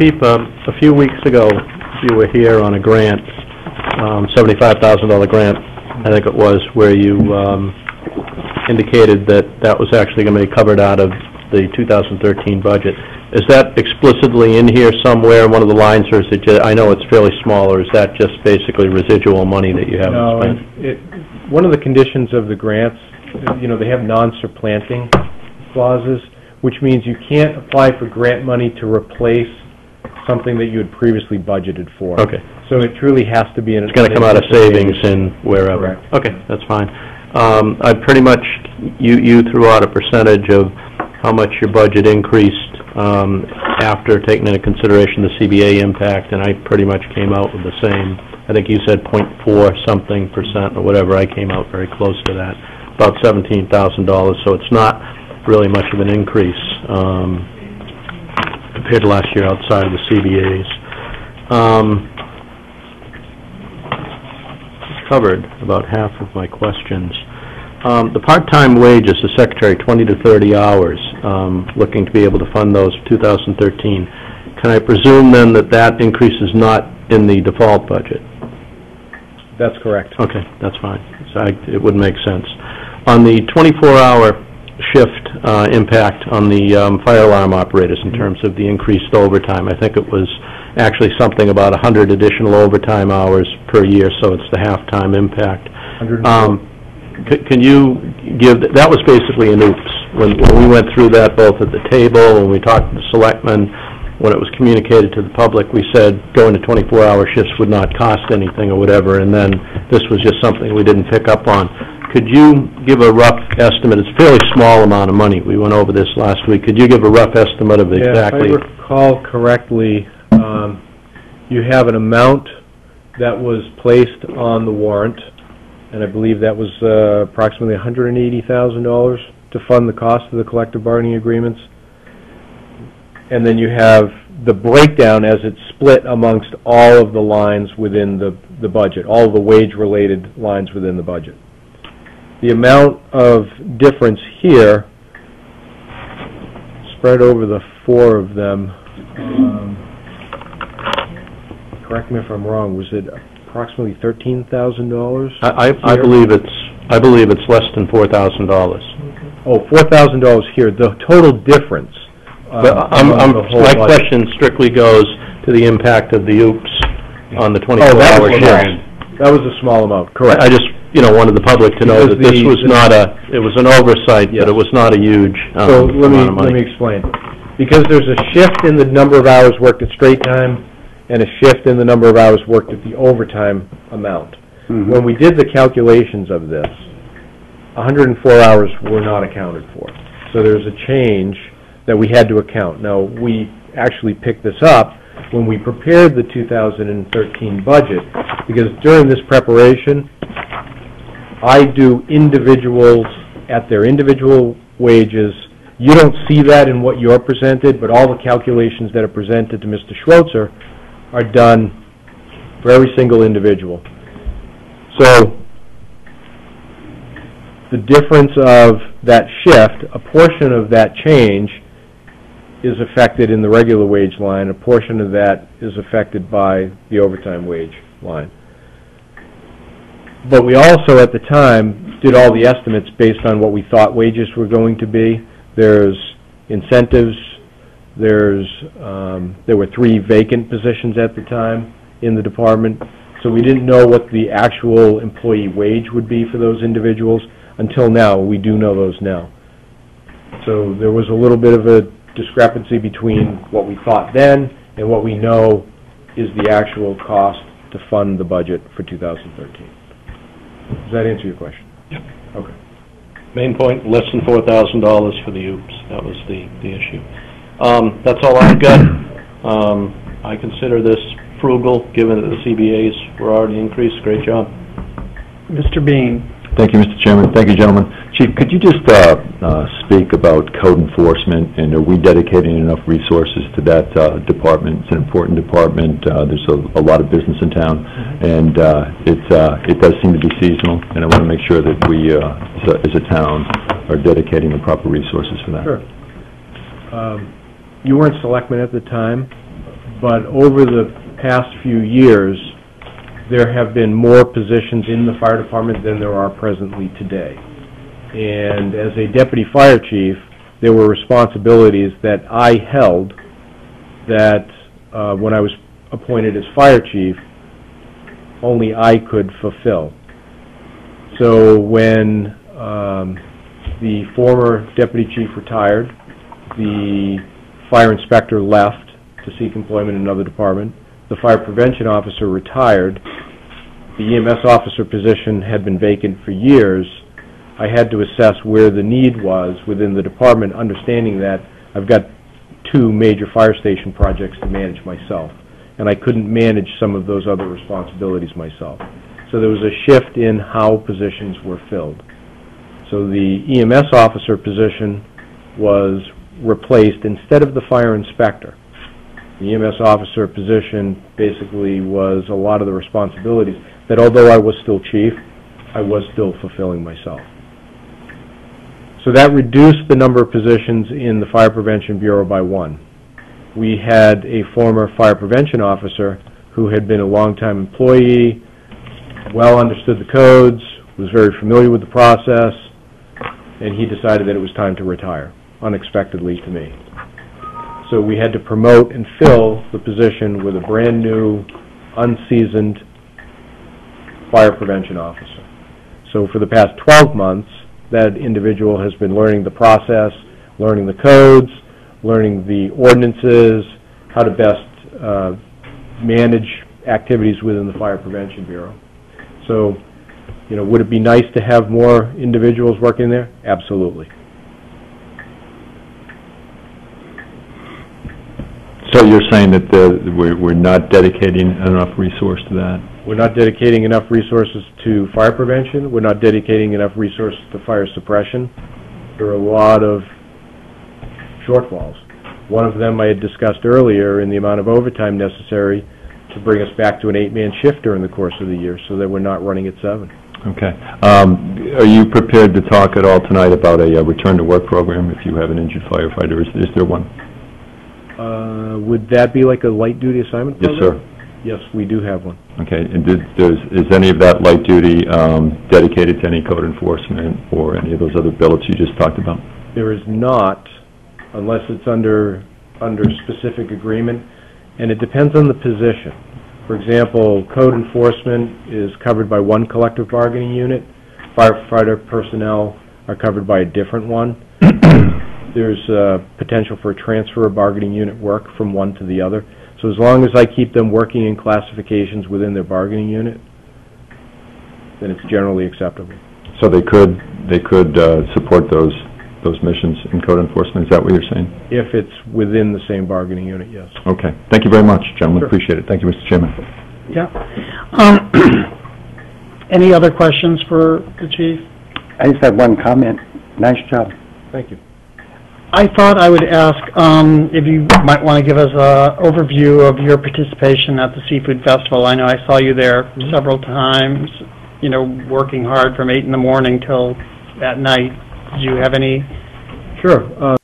Chief, a few weeks ago, you were here on a grant, $75,000 grant, I think it was, where you indicated that that was actually going to be covered out of the 2013 budget. Is that explicitly in here somewhere, one of the lines, or is it just, I know it's fairly small, or is that just basically residual money that you haven't spent? One of the conditions of the grants, they have non-supplanting clauses, which means you can't apply for grant money to replace something that you had previously budgeted for. Okay. So it truly has to be in... It's going to come out of savings in wherever. Correct. Okay, that's fine. I pretty much, you threw out a percentage of how much your budget increased after taking into consideration the CBA impact, and I pretty much came out with the same. I think you said 0.4 something percent or whatever. I came out very close to that, about $17,000. So it's not really much of an increase compared to last year outside of the CBAs. Covered about half of my questions. The part-time wages, the secretary, 20 to 30 hours, looking to be able to fund those 2013. Can I presume then that that increase is not in the default budget? That's correct. Okay, that's fine. So it would make sense. On the 24-hour shift impact on the fire alarm operators in terms of the increased overtime, I think it was actually something about 100 additional overtime hours per year, so it's the half-time impact. Can you give, that was basically an oops. When we went through that both at the table, when we talked to the selectmen, when it was communicated to the public, we said going to 24-hour shifts would not cost anything or whatever, and then this was just something we didn't pick up on. Could you give a rough estimate? It's a fairly small amount of money. We went over this last week. Could you give a rough estimate of exactly? If I recall correctly, you have an amount that was placed on the warrant, and I believe that was approximately $180,000 to fund the cost of the collective bargaining agreements. And then you have the breakdown as it's split amongst all of the lines within the budget, all of the wage-related lines within the budget. The amount of difference here, spread over the four of them, correct me if I'm wrong, was it approximately $13,000? I believe it's less than $4,000. Oh, $4,000 here. The total difference. My question strictly goes to the impact of the oops on the 24-hour shift. That was a small amount. Correct. I just wanted the public to know that this was not it was an oversight, but it was not a huge amount of money. Let me explain. Because there's a shift in the number of hours worked at straight time and a shift in the number of hours worked at the overtime amount. Mm-hmm. When we did the calculations of this, 104 hours were not accounted for. So there's a change that we had to account. Now, we actually picked this up when we prepared the 2013 budget, because during this preparation, I do individuals at their individual wages. You don't see that in what you're presented, but all the calculations that are presented to Mr. Schweitzer are done for every single individual. So the difference of that shift, a portion of that change is affected in the regular wage line, a portion of that is affected by the overtime wage line. But we also, at the time, did all the estimates based on what we thought wages were going to be. There's incentives, there were 3 vacant positions at the time in the department, so we didn't know what the actual employee wage would be for those individuals. Until now, we do know those now. So there was a little bit of a discrepancy between what we thought then and what we know is the actual cost to fund the budget for 2013. Does that answer your question? Yep. Okay. Main point, less than $4,000 for the oops. That was the issue. That's all I've got. I consider this frugal, given that the CBAs were already increased. Great job. Mr. Bean. Thank you, Mr. Chairman. Thank you, gentlemen. Chief, could you just speak about code enforcement, and are we dedicating enough resources to that department? It's an important department. There's a lot of business in town, and it does seem to be seasonal, and I want to make sure that we, as a town, are dedicating the proper resources for that. Sure. You weren't selectman at the time, but over the past few years, there have been more positions in the fire department than there are presently today. And as a deputy fire chief, there were responsibilities that I held that when I was appointed as fire chief, only I could fulfill. So when the former deputy chief retired, the fire inspector left to seek employment in another department, the fire prevention officer retired, the EMS officer position had been vacant for years. I had to assess where the need was within the department, understanding that I've got 2 major fire station projects to manage myself, and I couldn't manage some of those other responsibilities myself. So there was a shift in how positions were filled. So the EMS officer position was replaced instead of the fire inspector. The EMS officer position basically was a lot of the responsibilities that, although I was still chief, I was still fulfilling myself. So that reduced the number of positions in the Fire Prevention Bureau by 1. We had a former fire prevention officer who had been a long-time employee, well understood the codes, was very familiar with the process, and he decided that it was time to retire, unexpectedly to me. So we had to promote and fill the position with a brand new, unseasoned fire prevention officer. So for the past 12 months, that individual has been learning the process, learning the codes, learning the ordinances, how to best manage activities within the Fire Prevention Bureau. So, you know, would it be nice to have more individuals working there? Absolutely. So you're saying that we're not dedicating enough resource to that? We're not dedicating enough resources to fire prevention. We're not dedicating enough resources to fire suppression. There are a lot of shortfalls. One of them I had discussed earlier in the amount of overtime necessary to bring us back to an 8-man shift during the course of the year so that we're not running at 7. Okay. Are you prepared to talk at all tonight about a return-to-work program if you have an injured firefighter? Is there one? Would that be like a light-duty assignment program? Yes, sir. Yes, we do have one. Okay. And is any of that light duty dedicated to any code enforcement or any of those other billets you just talked about? There is not, unless it's under specific agreement, and it depends on the position. For example, code enforcement is covered by one collective bargaining unit. Firefighter personnel are covered by a different one. There's potential for a transfer of bargaining unit work from one to the other. So as long as I keep them working in classifications within their bargaining unit, then it's generally acceptable. So they could support those missions in code enforcement. Is that what you're saying? If it's within the same bargaining unit, yes. Okay. Thank you very much, gentlemen. Sure. Appreciate it. Thank you, Mr. Chairman. Yeah. Any other questions for the chief? I just have one comment. Nice job. Thank you. I thought I would ask if you might want to give us an overview of your participation at the Seafood Festival. I know I saw you there several times, you know, working hard from 8 in the morning till at night. Did you have any? Sure.